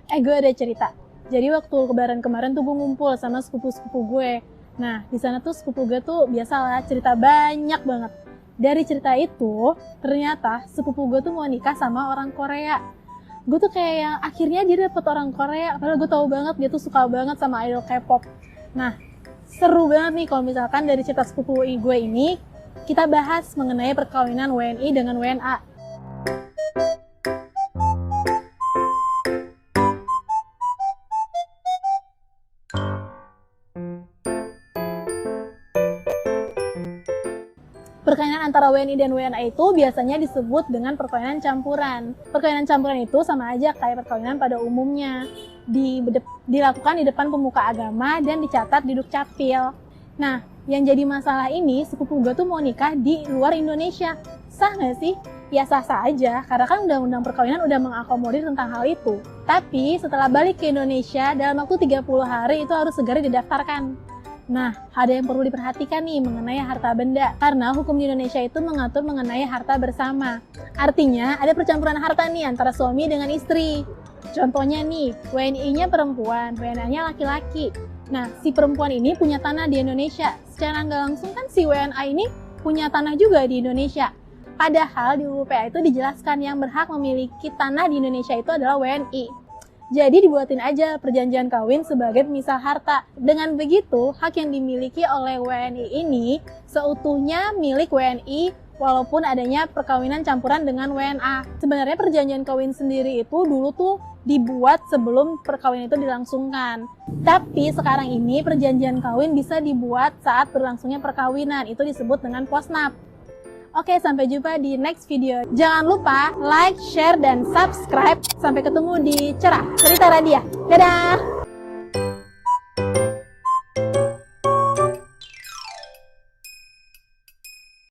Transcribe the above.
Gue ada cerita. Jadi waktu lebaran kemarin tuh gue ngumpul sama sepupu-sepupu gue. Nah, di sana tuh sepupu gue tuh biasalah cerita banyak banget. Dari cerita itu, ternyata sepupu gue tuh mau nikah sama orang Korea. Gue tuh kayak yang akhirnya dia dapet orang Korea, padahal gue tahu banget dia tuh suka banget sama idol K-pop. Nah, seru banget nih kalau misalkan dari cerita sepupu gue ini, kita bahas mengenai perkawinan WNI dengan WNA. Perkawinan antara WNI dan WNA itu biasanya disebut dengan perkawinan campuran. Perkawinan campuran itu sama aja kayak perkawinan pada umumnya. Dilakukan di depan pemuka agama dan dicatat di Dukcapil. Nah, yang jadi masalah ini sepupu gue tuh mau nikah di luar Indonesia. Sah nggak sih? Ya sah-sah aja, karena kan undang-undang perkawinan udah mengakomodir tentang hal itu. Tapi setelah balik ke Indonesia, dalam waktu 30 hari itu harus segera didaftarkan. Nah, ada yang perlu diperhatikan nih mengenai harta benda, karena hukum di Indonesia itu mengatur mengenai harta bersama. Artinya, ada percampuran harta nih antara suami dengan istri. Contohnya nih, WNI-nya perempuan, WNA-nya laki-laki. Nah, si perempuan ini punya tanah di Indonesia. Secara nggak langsung kan si WNA ini punya tanah juga di Indonesia. Padahal di UU PA itu dijelaskan yang berhak memiliki tanah di Indonesia itu adalah WNI. Jadi dibuatin aja perjanjian kawin sebagai pemisah harta. Dengan begitu, hak yang dimiliki oleh WNI ini seutuhnya milik WNI walaupun adanya perkawinan campuran dengan WNA. Sebenarnya perjanjian kawin sendiri itu dulu tuh dibuat sebelum perkawinan itu dilangsungkan. Tapi sekarang ini perjanjian kawin bisa dibuat saat berlangsungnya perkawinan. Itu disebut dengan posnap. Oke, sampai jumpa di next video. Jangan lupa like, share, dan subscribe. Sampai ketemu di Cerah Cerita Radia. Dadah!